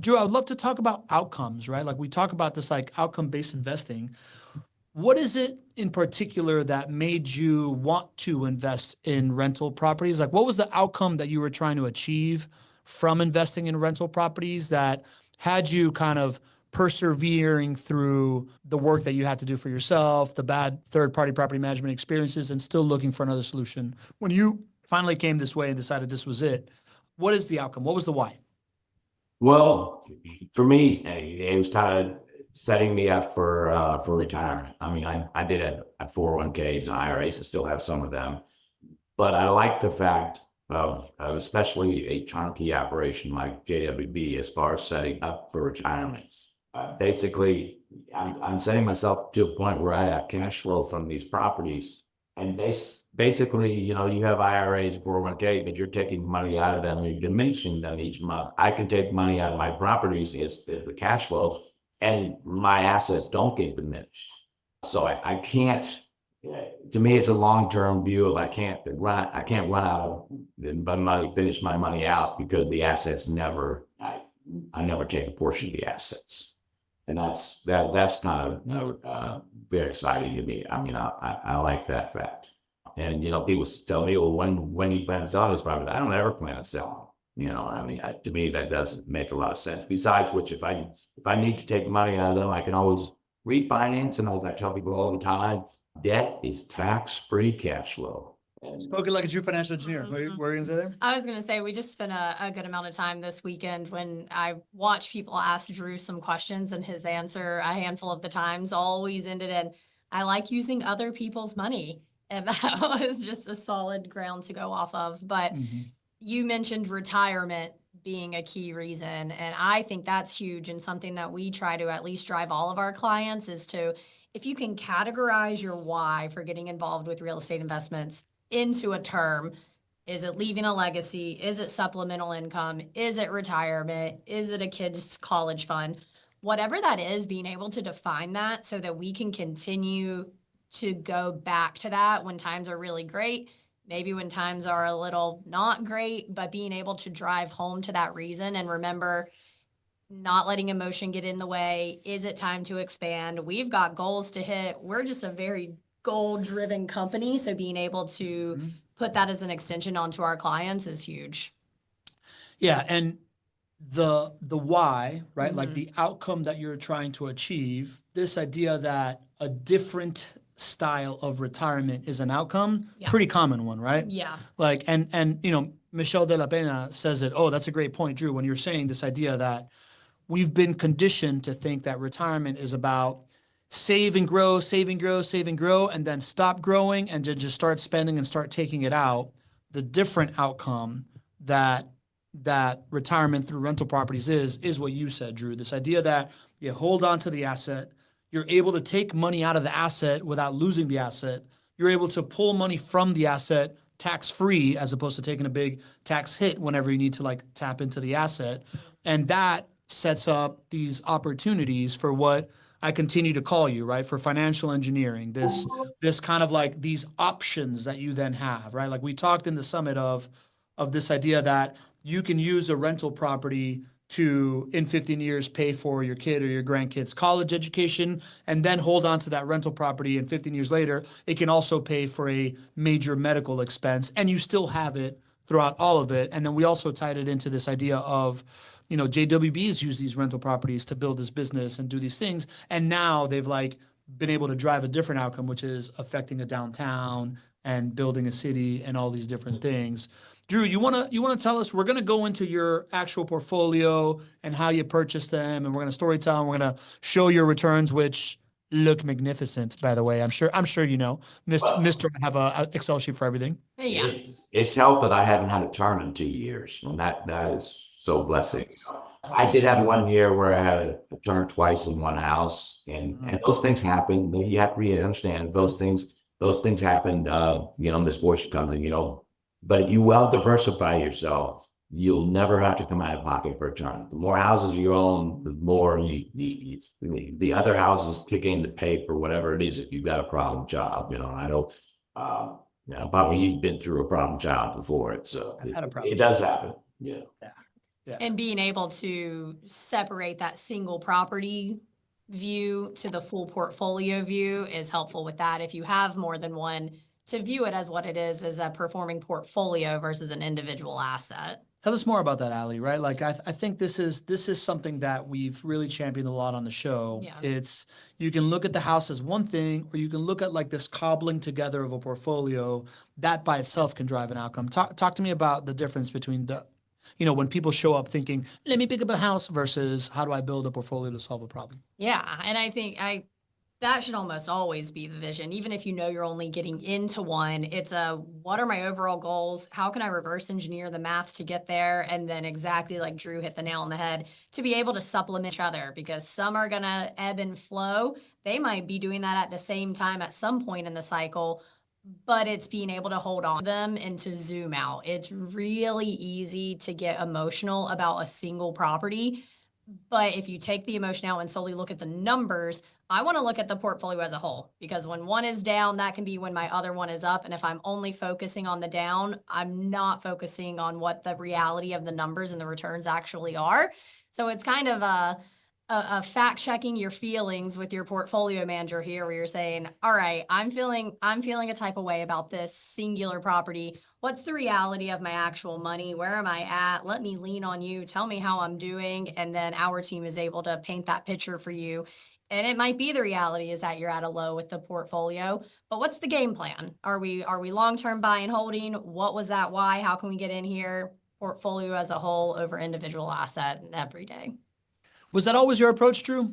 Drew, I would love to talk about outcomes, right? Like we talk about this like outcome-based investing. What is it in particular that made you want to invest in rental properties? Like what was the outcome that you were trying to achieve from investing in rental properties that had you kind of persevering through the work that you had to do for yourself, the bad third-party property management experiences, and still looking for another solution? When you finally came this way and decided this was it, what is the outcome? What was the why? Well, for me, it was kind of setting me up for retirement. I mean, I did have 401ks and IRAs. I still have some of them, but I like the fact of especially a turnkey operation like JWB as far as setting up for retirement. Basically, I'm setting myself to a point where I have cash flow from these properties, and basically, you have IRAs, 401k, but you're taking money out of them and you're diminishing them each month. I can take money out of my properties as the cash flow, and my assets don't get diminished. So I can't. To me, it's a long-term view of I can't run out of my money, finish my money out because the assets I never take a portion of the assets. And that's kind of very exciting to me. I mean, I like that fact. And people tell me, well, when you plan to sell this property? I don't ever plan to sell them. I mean, to me, that doesn't make a lot of sense. Besides which, if I need to take money out of them, I can always refinance. And as I tell people all the time, debt is tax-free cash flow. Spoken like a true financial engineer. What were you going to say there? I was going to say, we just spent a good amount of time this weekend when I watched people ask Drew some questions, and his answer a handful of the times always ended in, I like using other people's money. And that was just a solid ground to go off of. But you mentioned retirement being a key reason. And I think that's huge, and something that we try to at least drive all of our clients is to, if you can categorize your why for getting involved with real estate investments into a term. Is it leaving a legacy? Is it supplemental income? Is it retirement? Is it a kid's college fund? Whatever that is, being able to define that so that we can continue to go back to that when times are really great, maybe when times are a little not great, but being able to drive home to that reason and remember not letting emotion get in the way. Is it time to expand? We've got goals to hit. We're just a very goal-driven company, so being able to put that as an extension onto our clients is huge. Yeah, and the why, right? Like the outcome that you're trying to achieve, this idea that a different style of retirement is an outcome, pretty common one, right? Yeah. Like, and Michelle de la Pena says it, oh, that's a great point, Drew, when you're saying this idea that we've been conditioned to think that retirement is about save and grow, save and grow, save and grow, and then stop growing and to just start spending and start taking it out. The different outcome that retirement through rental properties is what you said, Drew. This idea that you hold on to the asset, you're able to take money out of the asset without losing the asset. You're able to pull money from the asset tax-free as opposed to taking a big tax hit whenever you need to like tap into the asset. And that sets up these opportunities for what I continue to call you, right? For financial engineering, this kind of like these options that you then have, right? Like we talked in the summit of this idea that you can use a rental property to, in 15 years, pay for your kid or your grandkids' college education, and then hold on to that rental property. And 15 years later, it can also pay for a major medical expense, and you still have it throughout all of it. And then we also tied it into this idea of, JWB's use these rental properties to build this business and do these things. And now they've like been able to drive a different outcome, which is affecting a downtown and building a city and all these different things. Drew, you wanna tell us? We're gonna go into your actual portfolio and how you purchased them, and we're gonna story tell, and we're gonna show your returns, which look magnificent. By the way, I'm sure Mister I have a Excel sheet for everything. Yeah. It's helped that I haven't had a turn in 2 years, and that is so blessing. I did have one year where I had a turn twice in one house, and those things happen. You have to really understand those things happened. In this fortune company, but if you well diversify yourself, you'll never have to come out of pocket for a turn. The more houses you own, the more the other houses kick in to pay for whatever it is if you've got a problem job. I don't. Probably you've been through a problem child before it, so I've had a problem it does happen. Yeah. Yeah. And being able to separate that single property view to the full portfolio view is helpful with that. If you have more than one, to view it as what it is a performing portfolio versus an individual asset. Tell us more about that, Allie, right? Like I think this is something that we've really championed a lot on the show. Yeah. It's you can look at the house as one thing, or you can look at like this cobbling together of a portfolio that by itself can drive an outcome. Talk to me about the difference between the, when people show up thinking, let me pick up a house versus how do I build a portfolio to solve a problem? Yeah, and I think that should almost always be the vision. Even if you know you're only getting into one, it's what are my overall goals? How can I reverse engineer the math to get there? And then exactly like Drew hit the nail on the head, to be able to supplement each other, because some are going to ebb and flow. They might be doing that at the same time at some point in the cycle, but it's being able to hold on to them and to zoom out. It's really easy to get emotional about a single property. But if you take the emotion out and solely look at the numbers, I want to look at the portfolio as a whole, because when one is down, that can be when my other one is up. And if I'm only focusing on the down, I'm not focusing on what the reality of the numbers and the returns actually are. So it's kind of a fact checking your feelings with your portfolio manager here, where you're saying, all right, I'm feeling a type of way about this singular property. What's the reality of my actual money? Where am I at? Let me lean on you. Tell me how I'm doing. And then our team is able to paint that picture for you. And it might be the reality is that you're at a low with the portfolio, but what's the game plan? Are we long-term buy and holding? What was that? Why? How can we get in here? Portfolio as a whole over individual asset every day. Was that always your approach, Drew?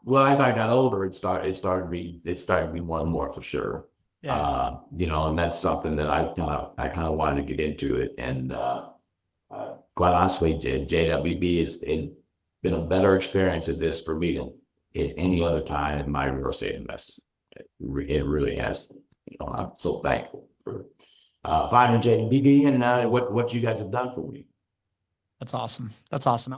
Well, as I got older, it started to be more and more for sure. Yeah. And that's something that I kind of wanted to get into it. And quite honestly, JWB has been a better experience at this for me than at any other time in my real estate investing. It really has. I'm so thankful for finding JWB and what you guys have done for me. That's awesome. That's awesome.